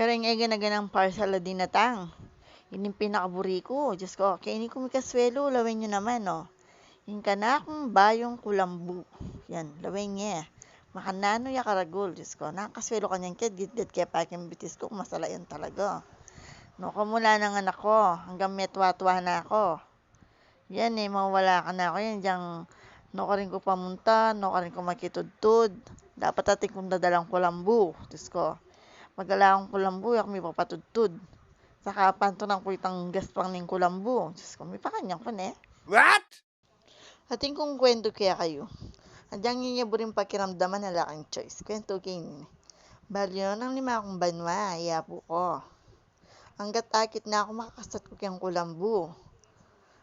Kareng ega na ganang parcel din natang. Ining pinakaburi ko. Diyos ko, kainin ko may kaswelo. Lawin nyo naman, no. Yung kanakong bayong kulambu. Yan, lawin niya. Makanano ya karagol. Diyos ko, nakaswelo kanyang kid. Gitgit kaya paking bitis ko. Masala yan talaga. No, kumula ng anak ko. Hanggang metwa-twa na ako. Yan eh, mawala ka na ako yan. Diyang, no ka rin ko pamunta. No ka rin ko makitudtud. Dapat ating kong dadalang kulambu. Diyos ko. Magala akong kulambu, yak may papatudtud. Saka pantunang ko itang gaspang ning kulambu. Diyos ko, may pakanyang ko ne. What? Ating kong kwento kaya kayo. Adyang nginyaburin pakiramdaman na laking choice. Kwento kayo ni. Balyo ng 5 akong banwa, iyapo ko. Hanggat akit na ako makakasat ko kayang kulambu.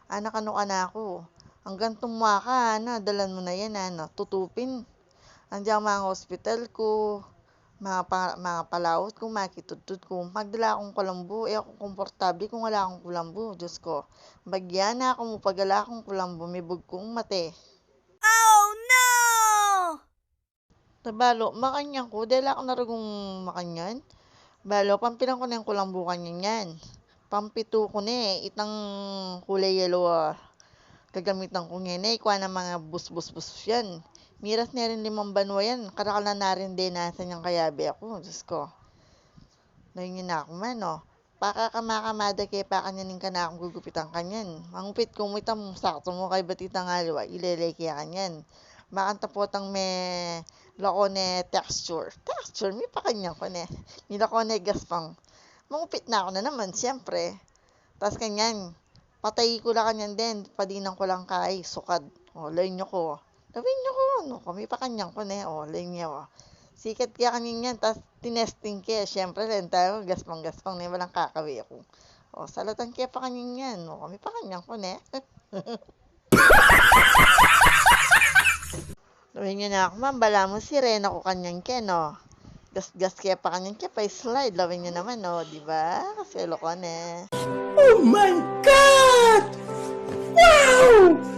Anak ano ka na ako. Hanggang tumuwa ka, dalan mo na yan, tutupin. Andiyan mga hospital ko. Mga palawot ko, makitutut ko. Magdala akong kulambu, ako komportable kung wala akong kulambu. Diyos ko, bagyan na ako mo pagala akong kulambu, may bugkong mate. Oh no! Nabalo, makanyan ko, dahil ako naragong makanyan. Balo, pampilang ko na yung kulambu kanyan yan. Pampito ko na itang kulay yellow, kagamitan ko ngayon ikuha ng mga bus-bus-bus yan. Miras na rin 5 banwa yan. Karakala na rin din nasa niyang kayabi ako. Diyos ko. Nangyin na ako man, no. Pakakamakamada kaya pa kanyanin ka na akong gugupitan kanyan. Mangupit kung mo itang sakto mo kay batitang aliwa, ilelay kaya kanyan. Makanta po tang may lakone texture. Texture, may pa kanyan ko ne. May lakone gaspang. Mangupit na ako na naman, siyempre. Tapos kanyan, patay ko lang kanyan din. Padinan ko lang kay sukad. O, lain nyo ko. Lawin nyo ko, no, kami pa kanyang ko ne, lain nyo, sikat kaya kanyan yan, tas tinesting kaya, syempre rin tayo, gaspang-gaspang ne, walang kakawi ako. Salatan kaya pa kanyan yan, no, kami pa kanyang ko ne. Lawin nyo na ako, ma'am, mo si Rena ko kanyang kaya, no. Gas-gas kaya pa kanyan kaya, pa slide, lawin nyo naman, no, diba? Kasi ko ne. Oh my God! Wow!